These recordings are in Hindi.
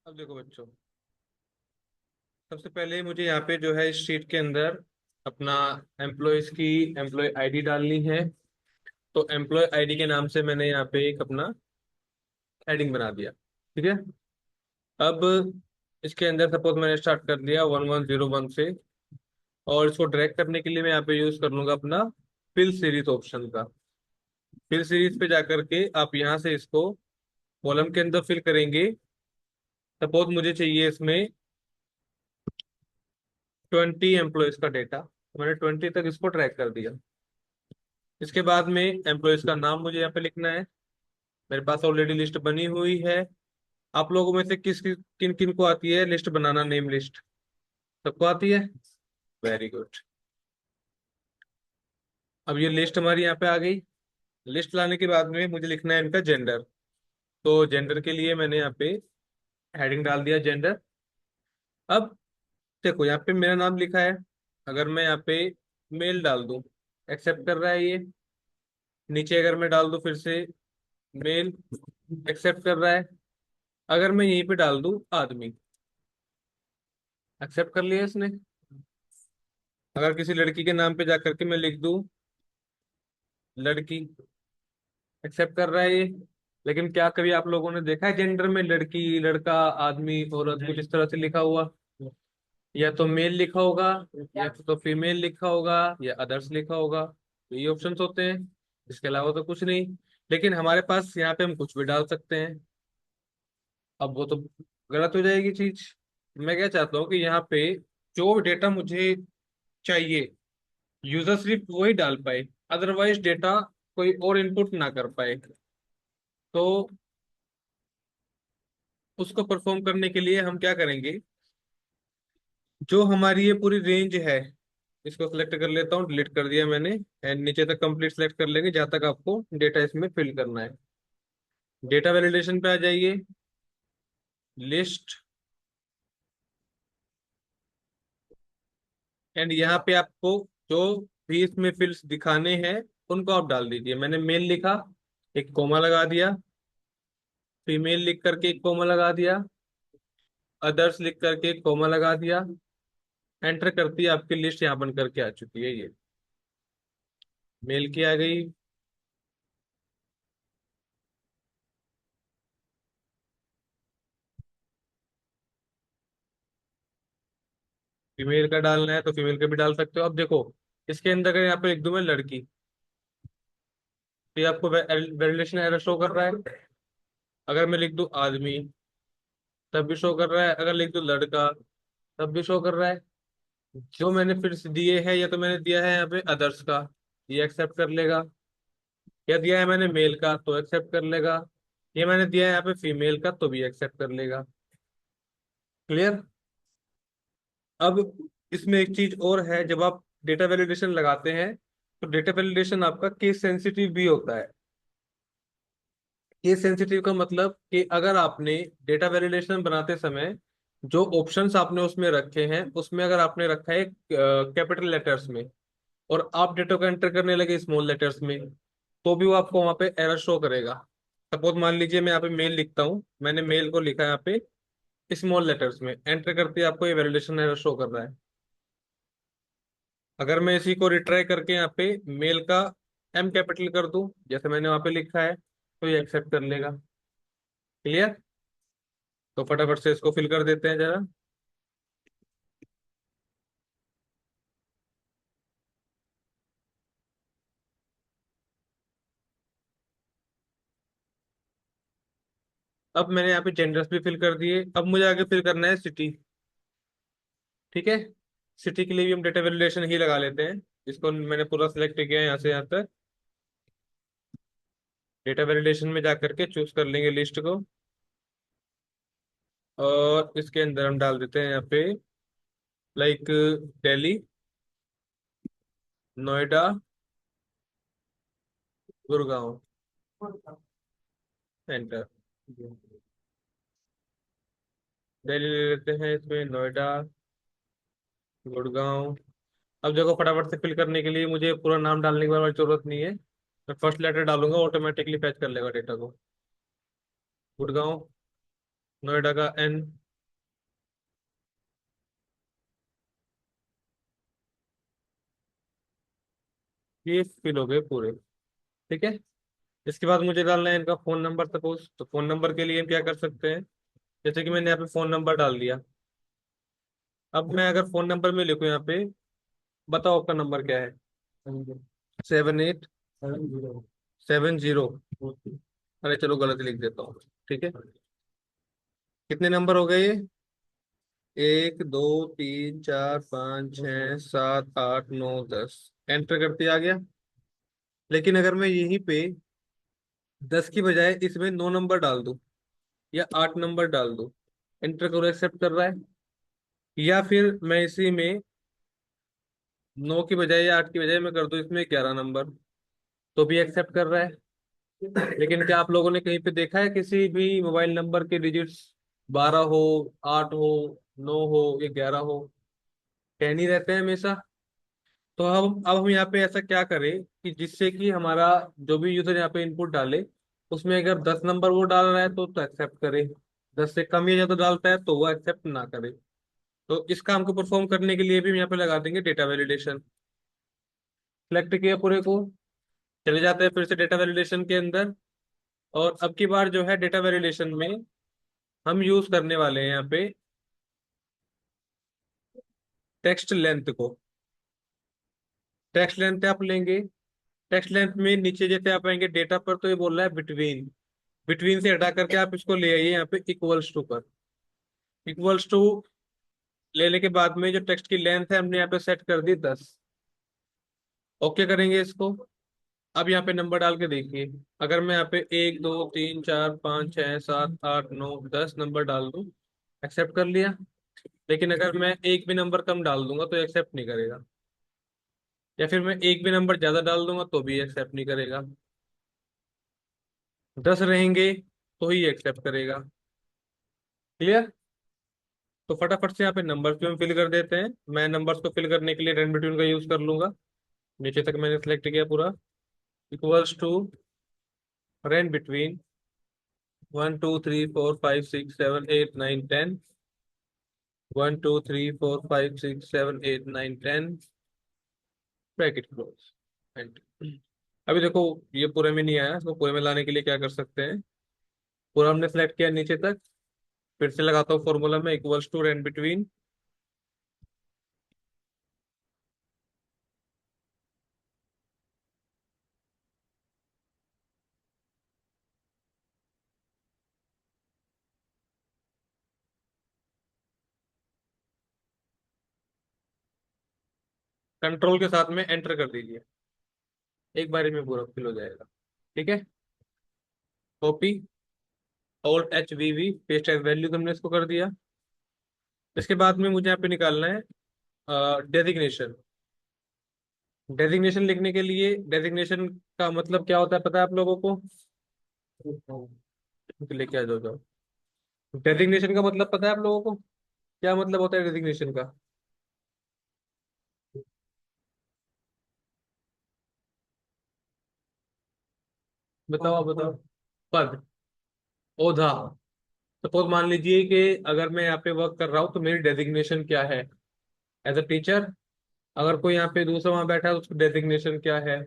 अब देखो बच्चों, सबसे पहले मुझे यहाँ पे जो है इस शीट के अंदर अपना एम्प्लॉयज की एम्प्लॉय आईडी डालनी है। तो एम्प्लॉय आईडी के नाम से मैंने यहाँ पे एक अपना हेडिंग बना दिया। ठीक है। अब इसके अंदर सपोज मैंने स्टार्ट कर दिया 1101 से, और इसको ड्रैग करने के लिए मैं यहाँ पे यूज कर लूंगा अपना फिल सीरीज ऑप्शन का। फिल सीरीज पे जाकर के आप यहाँ से इसको कॉलम के अंदर फिल करेंगे। सपोज मुझे चाहिए इसमें 20 एम्प्लॉयज का डेटा, तो मैंने 20 तक इसको ट्रैक कर दिया। इसके बाद में एम्प्लॉयज का नाम मुझे यहाँ पे लिखना है। मेरे पास ऑलरेडी लिस्ट बनी हुई है। आप लोगों में से किन किन को आती है लिस्ट बनाना, नेम लिस्ट? सबको आती है? Very good. अब ये लिस्ट हमारी यहाँ पे आ गई। लिस्ट लाने के बाद में मुझे लिखना है इनका जेंडर। तो जेंडर के लिए मैंने यहाँ पे हेडिंग डाल दिया जेंडर। अब देखो यहाँ पे मेरा नाम लिखा है। अगर मैं यहाँ पे मेल डाल दूं, एक्सेप्ट कर रहा है ये। नीचे अगर मैं डाल दूं फिर से मेल, एक्सेप्ट कर रहा है। अगर मैं यहीं पे डाल दूं आदमी, एक्सेप्ट कर लिया इसने। अगर किसी लड़की के नाम पे जाकर के मैं लिख दूं लड़की, एक्सेप्ट कर रहा है ये। लेकिन क्या कभी आप लोगों ने देखा है जेंडर में लड़की, लड़का, आदमी, औरत कुछ इस तरह से लिखा हुआ? या तो मेल लिखा होगा, या तो फीमेल लिखा होगा, या अदर्स लिखा होगा। तो ये ऑप्शंस होते हैं। इसके अलावा तो कुछ नहीं। लेकिन हमारे पास यहाँ पे हम कुछ भी डाल सकते हैं। अब वो तो गलत हो जाएगी चीज। मैं क्या चाहता हूँ कि यहाँ पे जो डेटा मुझे चाहिए यूजर सिर्फ वही डाल पाए, अदरवाइज डेटा कोई और इनपुट ना कर पाए। तो उसको परफॉर्म करने के लिए हम क्या करेंगे, जो हमारी ये पूरी रेंज है इसको सिलेक्ट कर लेता हूँ, डिलीट कर दिया मैंने। एंड नीचे तक कंप्लीट सेलेक्ट कर लेंगे जहां तक आपको डेटा इसमें फिल करना है। डेटा वैलिडेशन पे आ जाइए, लिस्ट, एंड यहाँ पे आपको जो भी इसमें फिल्स दिखाने हैं उनको आप डाल दीजिए। मैंने मेल लिखा, एक कोमा लगा दिया। फीमेल लिख करके एक कोमा लगा दिया। अदर्स लिख करके एक कोमा लगा दिया। एंटर करती है, आपकी लिस्ट यहाँ बन करके आ चुकी है। ये मेल की आ गई। फीमेल का डालना है तो फीमेल का भी डाल सकते हो। अब देखो, इसके अंदर अगर यहाँ पे लिख दूं मैं लड़की, तो ये आपको वैलिडेशन एरर शो कर रहा है। अगर मैं लिख दूं आदमी, तब भी शो कर रहा है। अगर लिख दूं लड़का, तब भी शो कर रहा है। जो मैंने फिर से दिए हैं, या तो मैंने दिया है यहाँ पे अदर्स का, ये एक्सेप्ट कर लेगा। या दिया है मैंने मेल का तो एक्सेप्ट कर लेगा। ये मैंने दिया है यहाँ पे फीमेल का तो भी एक्सेप्ट कर लेगा। क्लियर? अब इसमें एक चीज और है, जब आप डेटा वैलिडेशन लगाते हैं तो डेटा वैलिडेशन आपका केस सेंसिटिव भी होता है। केस सेंसिटिव का मतलब कि अगर आपने डेटा वैलिडेशन बनाते समय जो ऑप्शंस आपने उसमें रखे हैं, उसमें अगर आपने रखा है कैपिटल लेटर्स में, और आप डेटा को एंटर करने लगे स्मॉल लेटर्स में, तो भी वो आपको वहां पे एरर शो करेगा। सपोज मान लीजिए मैं यहाँ पे मेल लिखता हूँ, मैंने मेल को लिखा है यहाँ पे स्मॉल लेटर्स में, एंटर करते ही आपको ये वैलिडेशन एरर शो कर रहा है। अगर मैं इसी को रिट्राई करके यहाँ पे मेल का एम कैपिटल कर दूं जैसे मैंने वहां पे लिखा है, तो ये एक्सेप्ट कर लेगा। क्लियर? तो फटाफट से इसको फिल कर देते हैं जरा। अब मैंने यहाँ पे जेंडर्स भी फिल कर दिए। अब मुझे आगे फिल करना है सिटी। ठीक है। सिटी के लिए भी हम डेटा वैलिडेशन ही लगा लेते हैं। इसको मैंने पूरा सिलेक्ट किया है यहाँ से यहाँ तक। डेटा वैलिडेशन में जाकर के चूज कर लेंगे लिस्ट को, और इसके अंदर हम डाल देते हैं यहाँ पे लाइक दिल्ली, नोएडा, गुड़गांव। एंटर। दिल्ली ले लेते हैं, इसमें नोएडा, गुड़गांव। अब देखो, फटाफट से फिल करने के लिए मुझे पूरा नाम डालने की जरूरत नहीं है। मैं फर्स्ट लेटर डालूंगा, ऑटोमेटिकली फैच कर लेगा डेटा को। गुड़गांव, नोएडा का N। ये फिल हो गए पूरे। ठीक है। इसके बाद मुझे डालना है इनका फोन नंबर सपोज, तो फोन नंबर के लिए हम क्या कर सकते हैं, जैसे कि मैंने यहाँ पे फोन नंबर डाल दिया। अब मैं अगर फोन नंबर में लिखूँ यहाँ पे, बताओ आपका नंबर क्या है। 7870। अरे चलो गलत लिख देता हूँ। ठीक है। कितने नंबर हो गए ये? 1 2 3 4 5 6 7 8 9 10। एंटर करते आ गया। लेकिन अगर मैं यहीं पे 10 की बजाय इसमें 9 नंबर डाल दूं या 8 नंबर डाल दूं, एंटर करो, एक्सेप्ट कर रहा है। या फिर मैं इसी में 9 की बजाय या 8 की बजाय मैं कर दूं इसमें 11 नंबर, तो भी एक्सेप्ट कर रहा है। लेकिन क्या आप लोगों ने कहीं पे देखा है किसी भी मोबाइल नंबर के डिजिट्स 12 हो, 8 हो, 9 हो या 11 हो? 10 ही रहते हैं हमेशा। तो अब हम यहाँ पे ऐसा क्या करें कि जिससे कि हमारा जो भी यूजर यहाँ पे इनपुट डाले, उसमें अगर 10 नंबर वो डाल रहा है तो एक्सेप्ट करे, 10 से कम या ज्यादा डालता है तो वो एक्सेप्ट ना करे। तो इस काम को परफॉर्म करने के लिए भी हम यहाँ पे लगा देंगे डेटा वैलिडेशन। सिलेक्ट किया पूरे को, चले जाते हैं फिर से डेटा वैलिडेशन के अंदर। और अब की बार जो है डेटा वैलिडेशन में हम यूज करने वाले हैं यहाँ पे टेक्स्ट लेंथ को। टेक्स्ट लेंथ आप लेंगे, टेक्स्ट लेंथ में नीचे जैसे आप आएंगे डेटा पर, तो ये बोल रहा है बिटवीन। बिटवीन से हटा करके आप इसको ले आइए यहाँ पे इक्वल्स टू पर। इक्वल्स टू लेने के बाद में जो टेक्स्ट की लेंथ है हमने यहाँ पे सेट कर दी 10। ओके करेंगे इसको। अब यहाँ पे नंबर डाल के देखिए, अगर मैं यहाँ पे 1 2 3 4 5 6 7 8 9 10 नंबर डाल दूं, एक्सेप्ट कर लिया। लेकिन अगर मैं एक भी नंबर कम डाल दूंगा तो एक्सेप्ट नहीं करेगा। या फिर मैं एक भी नंबर ज्यादा डाल दूंगा तो भी एक्सेप्ट नहीं करेगा। 10 रहेंगे तो ही एक्सेप्ट करेगा। क्लियर? तो फटाफट से यहाँ पे नंबर्स भी हम फिल कर देते हैं। मैं नंबर्स को फिल करने के लिए रेन बिटवीन का यूज कर लूंगा। नीचे तक मैंने सेलेक्ट किया पूरा। Equals to rand between 1 2 3 4 5 6 7 8 9 10। 1 2 3 4 5 6 7 8 9 10। Bracket close. अभी देखो, ये पूरे में नहीं आया, इसको पूरे में लाने के लिए क्या कर सकते हैं, पूरा हमने सेलेक्ट किया नीचे तक। फिर से लगाता हूँ फॉर्मूला में, equals to rand between. Control के साथ में एंटर कर दीजिए, एक बारी में पूरा फिल हो जाएगा। ठीक है। Copy, alt H V V, paste as value तुमने इसको कर दिया। इसके बाद में मुझे यहाँ पे निकालना है डेजिग्नेशन। डेजिग्नेशन लिखने के लिए, डेजिग्नेशन का मतलब क्या होता है पता है आप लोगों को? लेके आ जाओ। डेजिग्नेशन का मतलब पता है आप लोगों को? क्या मतलब होता है डेजिग्नेशन का? बताओ आप बताओ। पद, ओधा। सपोज मान लीजिए कि अगर मैं यहाँ पे वर्क कर रहा हूँ तो मेरी डेजिग्नेशन क्या है, एज अ टीचर। अगर कोई यहाँ पे दूसरा वहां बैठा है तो उसकी डेजिग्नेशन क्या है,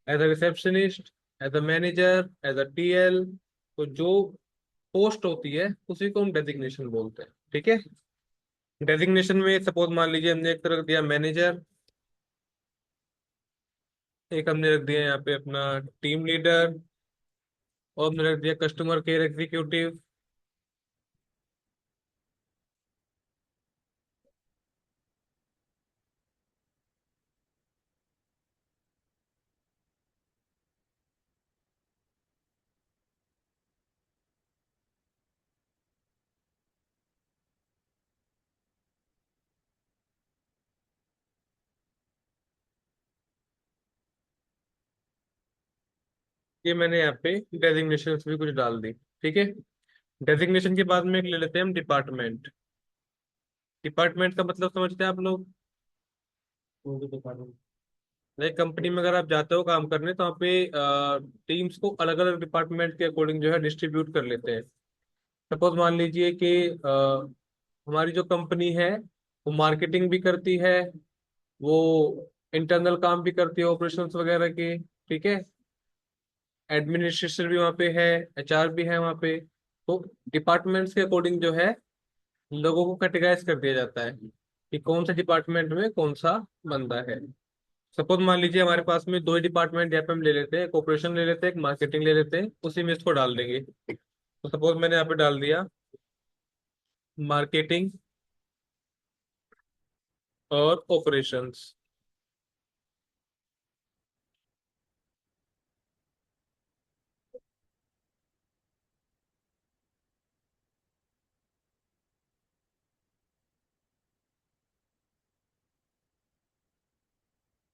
as a receptionist, as a manager, as a TL. तो जो पोस्ट होती है उसी को हम डेजिग्नेशन बोलते हैं। ठीक है। डेजिग्नेशन में सपोज मान लीजिए हमने एक तरफ दिया मैनेजर, एक हमने रख दिया यहाँ पे अपना टीम लीडर, और हमने रख दिया कस्टमर केयर एग्जीक्यूटिव। ये मैंने यहाँ पे डेजिग्नेशन भी कुछ डाल दी। ठीक है। डेजिग्नेशन के बाद में एक ले लेते हैं हम डिपार्टमेंट। डिपार्टमेंट का मतलब समझते हैं आप लोग? एक कंपनी में अगर आप जाते हो काम करने तो वहाँ पे टीम्स को अलग अलग डिपार्टमेंट के अकॉर्डिंग जो है डिस्ट्रीब्यूट कर लेते हैं। सपोज मान लीजिए कि हमारी जो कंपनी है वो मार्केटिंग भी करती है, वो इंटरनल काम भी करती है ऑपरेशंस वगैरह के, ठीक है, एडमिनिस्ट्रेशन भी वहाँ पे है, एचआर भी है वहाँ पे। तो डिपार्टमेंट्स के अकॉर्डिंग जो है लोगों को कैटेगराइज कर दिया जाता है कि कौन से डिपार्टमेंट में कौन सा बंदा है। सपोज मान लीजिए हमारे पास में दो ही डिपार्टमेंट यहाँ पे हम ले लेते हैं, एक ऑपरेशन ले लेते हैं, एक मार्केटिंग ले लेते हैं, उसी में इसको डाल देंगे। तो सपोज मैंने यहाँ पे डाल दिया मार्केटिंग और ऑपरेशंस।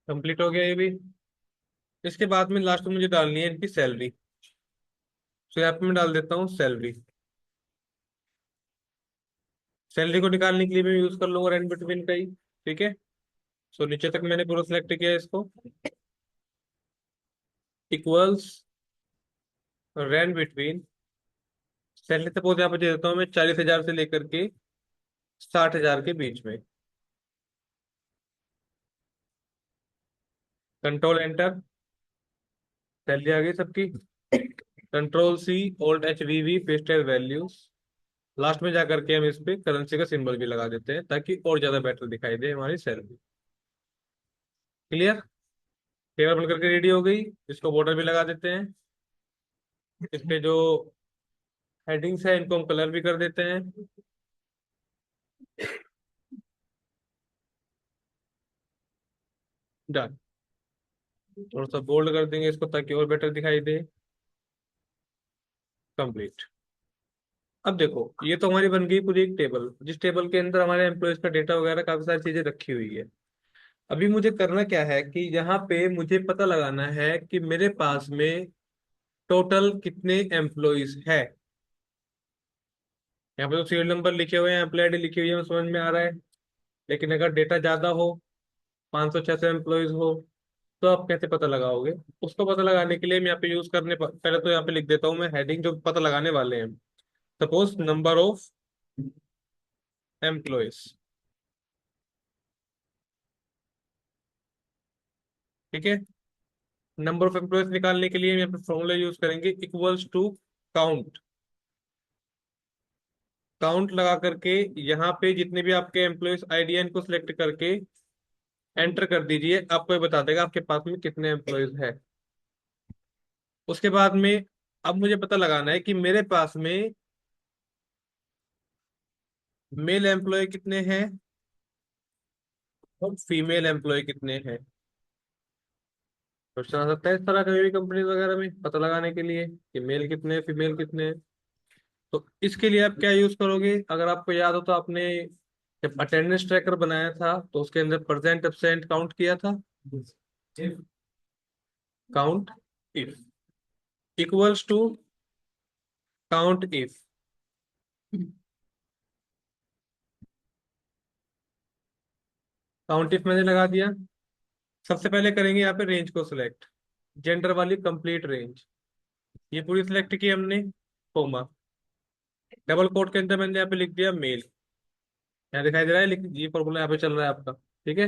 कंप्लीट हो गया ये भी। इसके बाद में लास्ट में मुझे डालनी है इनकी सैलरी। तो यहाँ पे मैं डाल देता हूँ सैलरी। सैलरी को निकालने के लिए मैं यूज कर लूंगा रैंड बिटवीन का ही, ठीक है। सो नीचे तक मैंने पूरा सिलेक्ट किया इसको, equals rand between salary. Suppose यहाँ पे दे देता हूँ मैं 40,000 से लेकर के 60,000 के बीच में। कंट्रोल एंटर, सैलरी आ गई सबकी। Control C, alt H V V, pasted values. Last में जाकर के हम इस पे करेंसी का सिंबल भी लगा देते हैं ताकि और ज्यादा बेटर दिखाई दे हमारी सैलरी। क्लियर। टेबल बनकर के रेडी हो गई। इसको बॉर्डर भी लगा देते हैं। इस पे जो हेडिंग्स है इनको हम कलर भी कर देते हैं। डन। थोड़ा सा बोल्ड कर देंगे इसको ताकि और बेटर दिखाई दे। कंप्लीट। अब देखो ये तो हमारी बन गई पूरी एक टेबल, जिस टेबल के अंदर हमारे एम्प्लॉयज का डेटा वगैरह काफी सारी चीजें रखी हुई है। अभी मुझे करना क्या है कि यहाँ पे मुझे पता लगाना है कि मेरे पास में टोटल कितने एम्प्लॉयज है। यहाँ पे तो सीरियल नंबर लिखे हुए हैं, एम्प्लॉय आईडी लिखी हुई है, समझ में आ रहा है। लेकिन अगर डेटा ज्यादा हो, 500 600 एम्प्लॉयज हो, तो आप कैसे पता लगाओगे? उसको पता लगाने के लिए मैं यहाँ पे यूज पहले तो यहाँ पे लिख देता हूँ मैं हेडिंग जो पता लगाने वाले हैं। सपोज नंबर ऑफ एम्प्लॉयज, ठीक है। नंबर ऑफ एम्प्लॉयज निकालने के लिए हम यहाँ पे फॉर्मूला यूज करेंगे इक्वल्स टू काउंट। काउंट लगा करके यहाँ पे जितने भी आपके एम्प्लॉयज आईडी है इनको सिलेक्ट करके एंटर कर दीजिए, आपको ये बता देगा आपके पास में कितने एम्प्लॉयज है। उसके बाद में अब मुझे पता लगाना है कि मेरे पास में मेल एम्प्लॉय कितने हैं और फीमेल एम्प्लॉय कितने हैं। क्वेश्चन आ सकता है इस तरह कभी भी कंपनी वगैरह में पता लगाने के लिए कि मेल कितने हैं फीमेल कितने हैं। तो इसके लिए आप क्या यूज करोगे? अगर आपको याद हो तो आपने जब अटेंडेंस ट्रैकर बनाया था तो उसके अंदर प्रेजेंट एब्सेंट काउंट किया था। Count if equals to count if. Count if मैंने लगा दिया। सबसे पहले करेंगे यहाँ पे रेंज को सिलेक्ट, जेंडर वाली कंप्लीट रेंज। ये पूरी सिलेक्ट की हमने, कोमा, डबल कोट के अंदर मैंने यहाँ पे लिख दिया मेल। यहाँ दिखाई दे रहा है, लेकिन ये फॉर्मूला यहाँ पे चल रहा है आपका, ठीक है।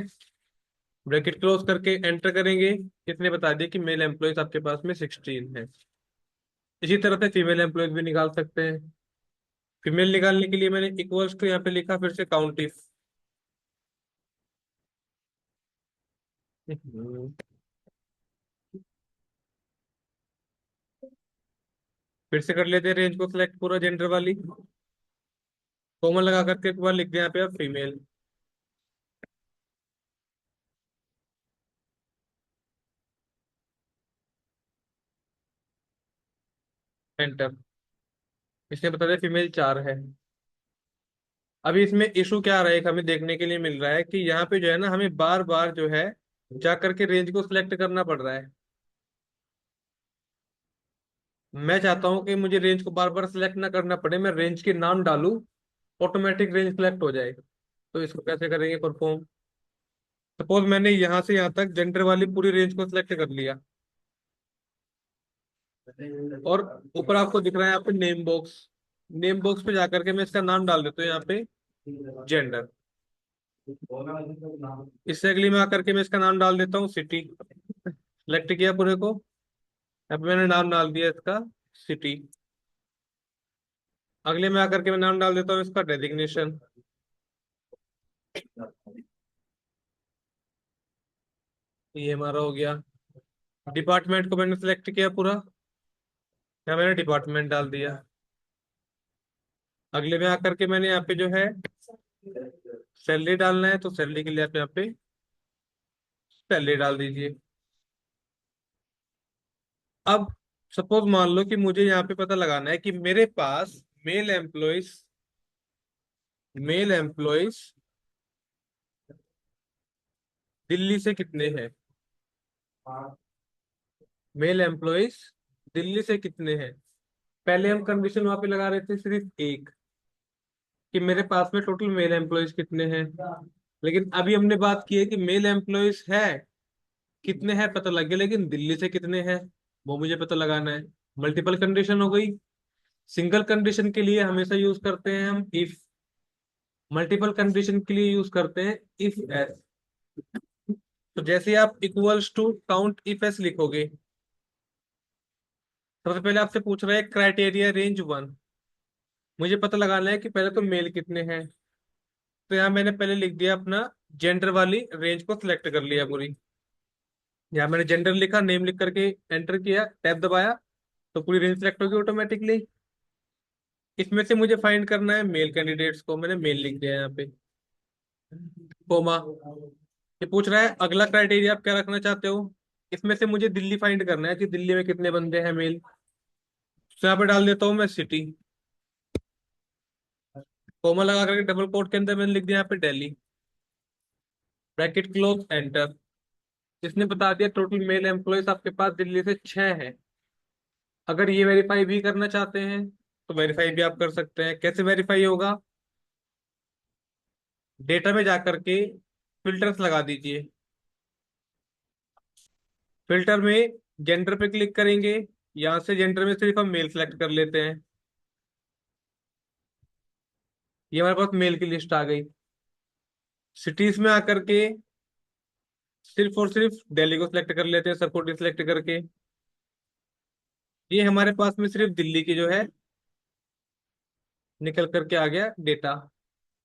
ब्रैकेट क्लोज करके एंटर करेंगे। कितने बता दिए कि मेल एम्प्लॉयज आपके पास में 16 है। इसी तरह से फीमेल एम्प्लॉयज भी निकाल सकते हैं। फीमेल निकालने के लिए मैंने इक्वल्स टू यहाँ पे लिखा, फिर से काउंट इफ। फिर से कर लेते हैं रेंज को सिलेक्ट पूरा जेंडर वाली, कॉमन लगा करके एक बार लिख दिया यहाँ पे अब फीमेल। एंटर। इसने बता दिया फीमेल 4 है। अभी इसमें इशू क्या आ रहा है, एक हमें देखने के लिए मिल रहा है कि यहाँ पे जो है ना हमें बार बार जो है जा करके रेंज को सिलेक्ट करना पड़ रहा है। मैं चाहता हूँ कि मुझे रेंज को बार बार सिलेक्ट ना करना पड़े, मैं रेंज के नाम डालूं, ऑटोमेटिक रेंज सिलेक्ट हो जाए। तो इसको कैसे करेंगे परफॉर्म? सपोज मैंने यहाँ से यहाँ तक जेंडर वाली पूरी रेंज को सिलेक्ट कर लिया, और ऊपर आपको दिख रहा है यहाँ पे नेम बॉक्स, नेम बॉक्स पे जाकर के मैं इसका नाम डाल देता हूँ यहाँ पे, जेंडर। इससे अगली में आकर के मैं इसका नाम डाल देता हूँ सिटी। सेलेक्ट किया पूरे को। अब मैंने नाम डाल दिया इसका सिटी। अगले में आकर के मैं नाम डाल देता हूँ इसका डेजिग्नेशन। ये हमारा हो गया। डिपार्टमेंट को मैंने सिलेक्ट किया पूरा, यहाँ मैंने डिपार्टमेंट डाल दिया। अगले में आकर के मैंने यहाँ पे जो है सैलरी डालना है, तो सैलरी के लिए आप यहाँ पे सैलरी डाल दीजिए। अब सपोज मान लो कि मुझे यहाँ पे पता लगाना है कि मेरे पास male employees male employees Delhi से कितने हैं। मेल एम्प्लॉइज दिल्ली से कितने हैं। पहले हम कंडीशन वहां पे लगा रहे थे सिर्फ एक, कि मेरे पास में टोटल मेल एम्प्लॉयज कितने हैं। लेकिन अभी हमने बात की है कि मेल एम्प्लॉयज है कितने हैं पता लग गया, लेकिन दिल्ली से कितने हैं वो मुझे पता लगाना है। मल्टीपल कंडीशन हो गई। सिंगल कंडीशन के लिए हमेशा यूज करते हैं हम इफ। मल्टीपल कंडीशन के लिए यूज करते हैं इफ एस। तो जैसे ही आप equals to count ifs लिखोगे, सबसे पहले आपसे पूछ रहा है क्राइटेरिया रेंज वन। मुझे पता लगाना है कि पहले तो मेल कितने हैं। तो यहाँ मैंने पहले लिख दिया अपना जेंडर वाली रेंज को सिलेक्ट कर लिया पूरी। यहाँ मैंने जेंडर लिखा, नेम लिख करके एंटर किया, टैब दबाया, तो पूरी रेंज सिलेक्ट होगी ऑटोमेटिकली। इसमें से मुझे फाइंड करना है मेल कैंडिडेट्स को, मैंने मेल लिख दिया यहाँ पे, कोमा। ये पूछ रहा है अगला क्राइटेरिया आप क्या रखना चाहते हो। इसमें से मुझे दिल्ली फाइंड करना है कि दिल्ली में कितने बंदे हैं मेल। तो यहाँ पे डाल देता हूँ मैं सिटी। कोमा लगा करके डबल कोट के अंदर मैंने लिख दिया यहाँ पे दिल्ली। Bracket close, enter. इसने बता दिया टोटल मेल एम्प्लॉयज आपके पास दिल्ली से 6 हैं। अगर ये वेरीफाई भी करना चाहते हैं तो वेरीफाई भी आप कर सकते हैं। कैसे वेरीफाई होगा, डेटा में जाकर के फिल्टर्स लगा दीजिए। फिल्टर में जेंडर पे क्लिक करेंगे, यहाँ से जेंडर में सिर्फ हम मेल सेलेक्ट कर लेते हैं। ये हमारे पास मेल की लिस्ट आ गई। सिटीज में आकर के सिर्फ और सिर्फ दिल्ली को सिलेक्ट कर लेते हैं, सबको डिसलेक्ट करके। ये हमारे पास में सिर्फ दिल्ली की जो है निकल करके आ गया डेटा।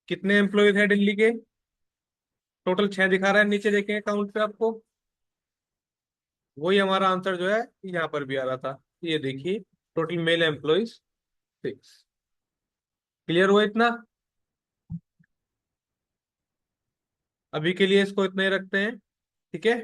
कितने एम्प्लॉयज हैं दिल्ली के, टोटल 6 दिखा रहा है, नीचे देखें अकाउंट पे आपको। वही हमारा आंसर जो है यहाँ पर भी आ रहा था। ये देखिए, टोटल मेल एम्प्लॉयज 6। क्लियर हुआ इतना। अभी के लिए इसको इतना ही रखते हैं, ठीक है।